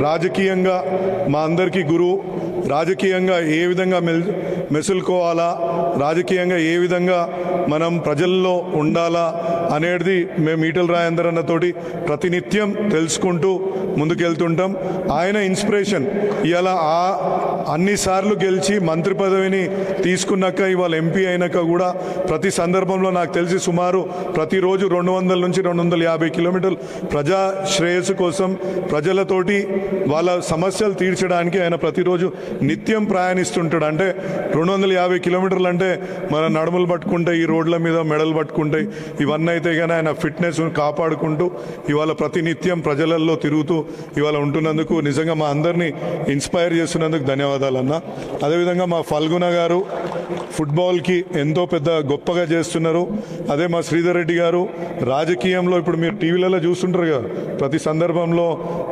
రాజకీయంగా మా అందరికీ గురువు, రాజకీయంగా ఏ విధంగా మెసులుకోవాలా, రాజకీయంగా ఏ విధంగా మనం ప్రజల్లో ఉండాలా అనేది మేము ఈటెల రాజేందర్ అన్నతోటి ప్రతినిత్యం తెలుసుకుంటూ ముందుకెళ్తుంటాం. ఆయన ఇన్స్పిరేషన్. ఇవాళ అన్నిసార్లు గెలిచి మంత్రి పదవిని తీసుకున్నాక ఇవాళ ఎంపీ అయినాక కూడా ప్రతి సందర్భంలో నాకు తెలిసి సుమారు ప్రతిరోజు 200 నుంచి 250 కిలోమీటర్లు ప్రజా శ్రేయస్సు కోసం ప్రజలతోటి వాళ్ళ సమస్యలు తీర్చడానికి ఆయన ప్రతిరోజు నిత్యం ప్రయాణిస్తుంటాడు. అంటే 250 కిలోమీటర్లు అంటే మన నడుములు పట్టుకుంటాయి, ఈ రోడ్ల మీద మెడలు పట్టుకుంటాయి. ఇవన్నీ అయితే కానీ ఆయన ఫిట్నెస్ కాపాడుకుంటూ ఇవాళ ప్రతినిత్యం ప్రజలలో తిరుగుతూ ఇవాళ ఉంటున్నందుకు నిజంగా మా అందరినీ ఇన్స్పైర్ చేస్తున్నందుకు ధన్యవాదాలు అన్న. అదేవిధంగా మా ఫల్గుణ గారు ఫుట్బాల్కి ఎంతో పెద్ద గొప్పగా చేస్తున్నారు. అదే మా శ్రీధర్ రెడ్డి గారు రాజకీయంలో ఇప్పుడు మీరు టీవీలలో చూస్తుంటారు కదా, ప్రతి సందర్భంలో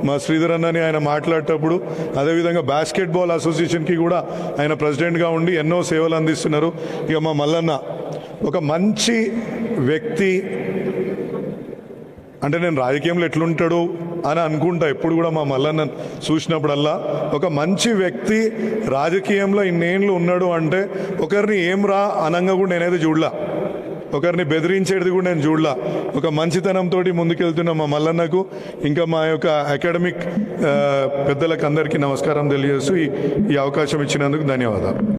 మా శ్రీధర్ అన్నని ఆయన మాట్లాడేటప్పుడు, అదేవిధంగా బాస్కెట్బాల్ అసోసియేషన్కి కూడా ఆయన ప్రెసిడెంట్గా ఉండి ఎన్నో సేవలు అందిస్తున్నారు. ఇక మా మల్లన్న ఒక మంచి వ్యక్తి. అంటే నేను రాజకీయంలో ఎట్లుంటాడు అని అనుకుంటా ఎప్పుడు కూడా మా మల్లన్న చూసినప్పుడల్లా. ఒక మంచి వ్యక్తి రాజకీయంలో ఇన్నేళ్ళు ఉన్నాడు అంటే ఒకరిని ఏం రా అనంగా కూడా నేనైతే చూడలా, ఒకరిని బెదిరించేది కూడా నేను చూడలా. ఒక మంచితనంతో ముందుకెళ్తున్న మా మల్లన్నకు ఇంకా మా యొక్క అకాడమిక్ పెద్దలకు అందరికీ నమస్కారం తెలియజేస్తూ ఈ అవకాశం ఇచ్చినందుకు ధన్యవాదాలు.